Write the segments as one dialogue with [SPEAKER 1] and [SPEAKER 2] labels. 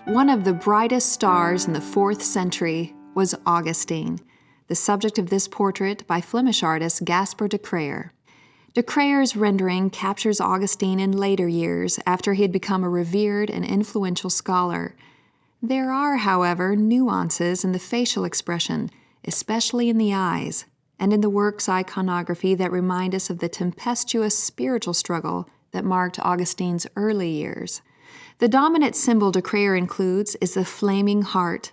[SPEAKER 1] One of the brightest stars in the 4th century was Augustine, the subject of this portrait by Flemish artist Gasper de Crayer. De Crayer's rendering captures Augustine in later years after he had become a revered and influential scholar. There are, however, nuances in the facial expression, especially in the eyes, and in the work's iconography that remind us of the tempestuous spiritual struggle that marked Augustine's early years. The dominant symbol de Crayer includes is the flaming heart.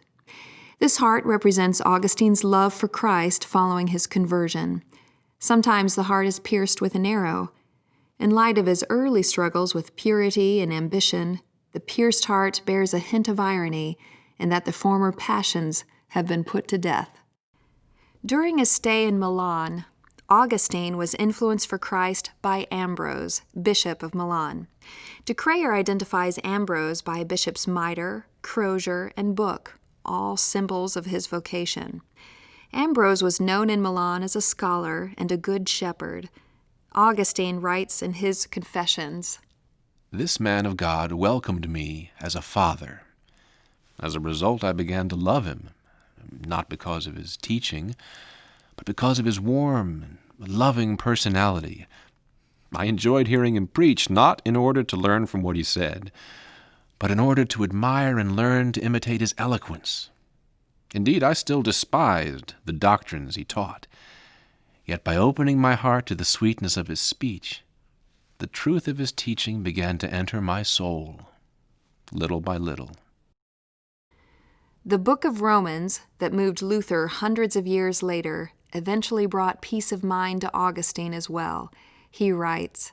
[SPEAKER 1] This heart represents Augustine's love for Christ following his conversion. Sometimes the heart is pierced with an arrow. In light of his early struggles with purity and ambition, the pierced heart bears a hint of irony in that the former passions have been put to death. During his stay in Milan, Augustine was influenced for Christ by Ambrose, Bishop of Milan. De Crayer identifies Ambrose by a bishop's mitre, crozier, and book, all symbols of his vocation. Ambrose was known in Milan as a scholar and a good shepherd. Augustine writes in his Confessions,
[SPEAKER 2] "This man of God welcomed me as a father. As a result, I began to love him, not because of his teaching, but because of his warm, loving personality. I enjoyed hearing him preach, not in order to learn from what he said, but in order to admire and learn to imitate his eloquence. Indeed, I still despised the doctrines he taught. Yet by opening my heart to the sweetness of his speech, the truth of his teaching began to enter my soul, little by little."
[SPEAKER 1] The Book of Romans, that moved Luther hundreds of years later, eventually brought peace of mind to Augustine as well. He writes,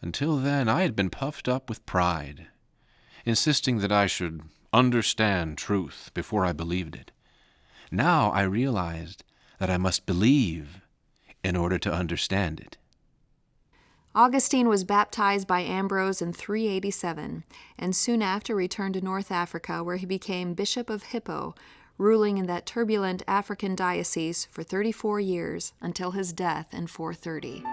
[SPEAKER 2] "Until then I had been puffed up with pride, insisting that I should understand truth before I believed it. Now I realized that I must believe in order to understand it."
[SPEAKER 1] Augustine was baptized by Ambrose in 387, and soon after returned to North Africa, where he became Bishop of Hippo, ruling in that turbulent African diocese for 34 years until his death in 430.